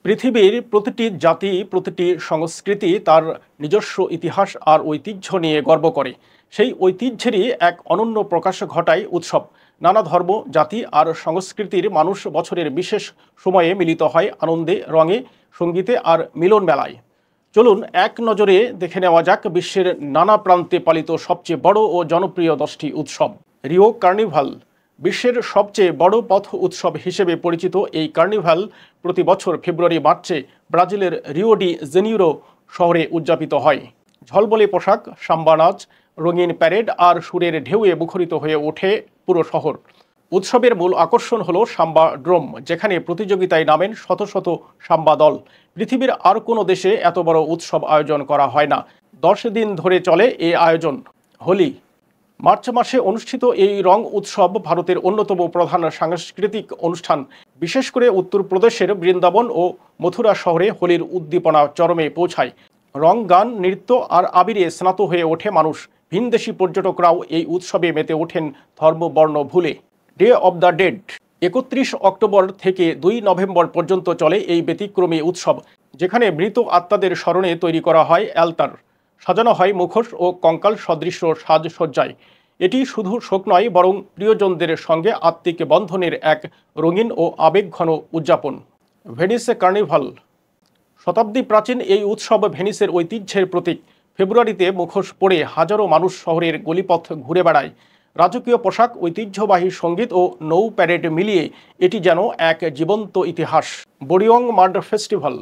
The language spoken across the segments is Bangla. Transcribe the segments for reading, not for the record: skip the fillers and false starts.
পৃথিবীর প্রতিটি জাতি, প্রতিটি সংস্কৃতি তার নিজস্ব ইতিহাস আর ঐতিহ্য নিয়ে গর্ব করে। সেই ঐতিহ্যেরই এক অনন্য প্রকাশ ঘটায় উৎসব। নানা ধর্ম, জাতি আর সংস্কৃতির মানুষ বছরের বিশেষ সময়ে মিলিত হয় আনন্দে, রঙে, সঙ্গীতে আর মিলন মেলায়। চলুন এক নজরে দেখে নেওয়া যাক বিশ্বের নানা প্রান্তে পালিত সবচেয়ে বড় ও জনপ্রিয় 10টি উৎসব। রিও কার্নিভাল বিশ্বের সবচেয়ে বড় পথ উৎসব হিসেবে পরিচিত এই কার্নিভাল প্রতি বছর ফেব্রুয়ারি-মার্চে ব্রাজিলের রিও ডি জেনিরো শহরে উদযাপিত হয়। ঝলমলে পোশাক, সাম্বা নাচ, রঙিন প্যারেড আর সুরের ঢেউয়ে মুখরিত হয়ে ওঠে পুরো শহর। উৎসবের মূল আকর্ষণ হলো সাম্বা ড্রোম, যেখানে প্রতিযোগিতায় নামেন শত শত সাম্বা দল। পৃথিবীর আর কোনো দেশে এত বড় উৎসব আয়োজন করা হয় না। 10 দিন ধরে চলে এই আয়োজন। হোলি মার্চ মাসে অনুষ্ঠিত এই রং উৎসব ভারতের অন্যতম প্রধান সাংস্কৃতিক অনুষ্ঠান। বিশেষ করে উত্তরপ্রদেশের বৃন্দাবন ও মথুরা শহরে হোলির উদ্দীপনা চরমে পৌঁছায়। রং, গান, নৃত্য আর আবিরে স্নাত হয়ে ওঠে মানুষ। ভিনদেশি পর্যটকরাও এই উৎসবে মেতে ওঠেন ধর্ম বর্ণ ভুলে। Day of the dead 31 October থেকে 2 নভেম্বর পর্যন্ত চলে এই ব্যতিক্রমী উৎসব, যেখানে মৃত আত্মাদের স্মরণে তৈরি করা হয় অ্যালতার, সাজানো হয় মুখোশ ও কঙ্কাল সদৃশ্য সাজসজ্জায়। এটি শুধু শোক নয়, বরং প্রিয়জনদের সঙ্গে আত্মিক বন্ধনের এক রঙিন ও আবেগঘন উদযাপন। ভেনিসে কার্নিভাল শতাব্দী প্রাচীন এই উৎসব ভেনিসের ঐতিহ্যের প্রতীক। ফেব্রুয়ারিতে মুখোশ পরে হাজারো মানুষ শহরের গলিপথ ঘুরে বেড়ায়। রাজকীয় পোশাক, ঐতিহ্যবাহী সঙ্গীত ও নৌ প্যারেড মিলিয়ে এটি যেন এক জীবন্ত ইতিহাস। বোরিয়ং মাড ফেস্টিভ্যাল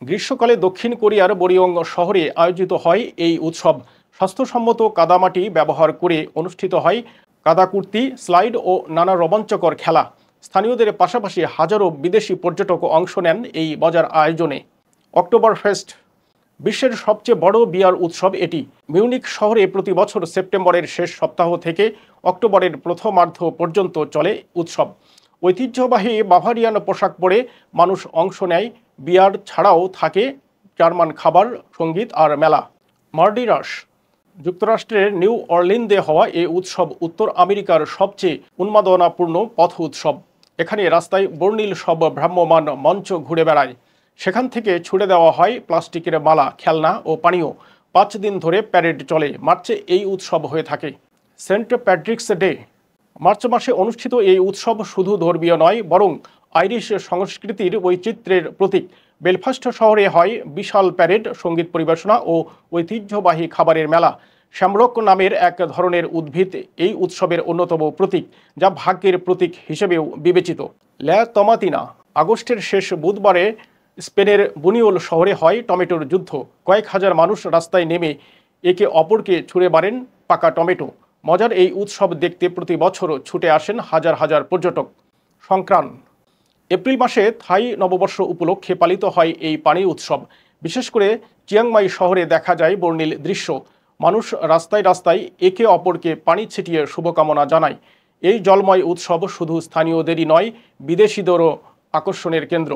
গ্রীষ্মকালে দক্ষিণ কোরিয়ার বোরিয়ং শহরে আয়োজিত হয় এই উৎসব। স্বাস্থ্যসম্মত কাদামাটি ব্যবহার করে অনুষ্ঠিত হয় কাদাকুর্তি, স্লাইড ও নানা রোমাঞ্চকর খেলা। স্থানীয়দের পাশাপাশি হাজারো বিদেশি পর্যটকও অংশ নেন এই মজার আয়োজনে। অক্টোবর ফেস্ট বিশ্বের সবচেয়ে বড় বিয়ার উৎসব এটি। মিউনিক শহরে প্রতি বছর সেপ্টেম্বরের শেষ সপ্তাহ থেকে অক্টোবরের প্রথমার্ধ পর্যন্ত চলে উৎসব। ঐতিহ্যবাহী বাভারিয়ান পোশাক পরে মানুষ অংশ নেয়। বিয়ার ছাড়াও থাকে জার্মান খাবার, সঙ্গীত আর মেলা। মার্ডি রাশ যুক্তরাষ্ট্রের নিউ অরলিন্সে হওয়া এই উৎসব উত্তর আমেরিকার সবচেয়ে উন্মাদনাপূর্ণ পথ উৎসব। এখানে রাস্তায় বর্ণিল সব ভ্রাম্যমাণ মঞ্চ ঘুরে বেড়ায়। সেখান থেকে ছুড়ে দেওয়া হয় প্লাস্টিকের মালা, খেলনা ও পানীয়। 5 দিন ধরে প্যারেড চলে। মার্চে এই উৎসব হয়ে থাকে। সেন্ট প্যাট্রিকস ডে মার্চ মাসে অনুষ্ঠিত এই উৎসব শুধু ধর্মীয় নয়, বরং আইরিশ সংস্কৃতির বৈচিত্র্যের প্রতীক। বেলফাস্ট শহরে হয় বিশাল প্যারেড, সঙ্গীত পরিবেশনা ও ঐতিহ্যবাহী খাবারের মেলা। শ্যামরক নামের এক ধরনের উদ্ভিদ এই উৎসবের অন্যতম প্রতীক, যা ভাগ্যের প্রতীক হিসেবেও বিবেচিত। লা তমাতিনা আগস্টের শেষ বুধবারে স্পেনের বুনিওল শহরে হয় টমেটোর যুদ্ধ। কয়েক হাজার মানুষ রাস্তায় নেমে একে অপরকে ছুঁড়ে মারেন পাকা টমেটো। মজার এই উৎসব দেখতে প্রতি বছর ছুটে আসেন হাজার হাজার পর্যটক। সংক্রান্ত এপ্রিল মাসে থাই নববর্ষ উপলক্ষে পালিত হয় এই পানি উৎসব। বিশেষ করে চিয়াংমাই শহরে দেখা যায় বর্ণিল দৃশ্য। মানুষ রাস্তায় রাস্তায় একে অপরকে পানি ছিটিয়ে শুভকামনা জানায়। এই জলময় উৎসব শুধু স্থানীয়দেরই নয়, বিদেশিদেরও আকর্ষণের কেন্দ্র।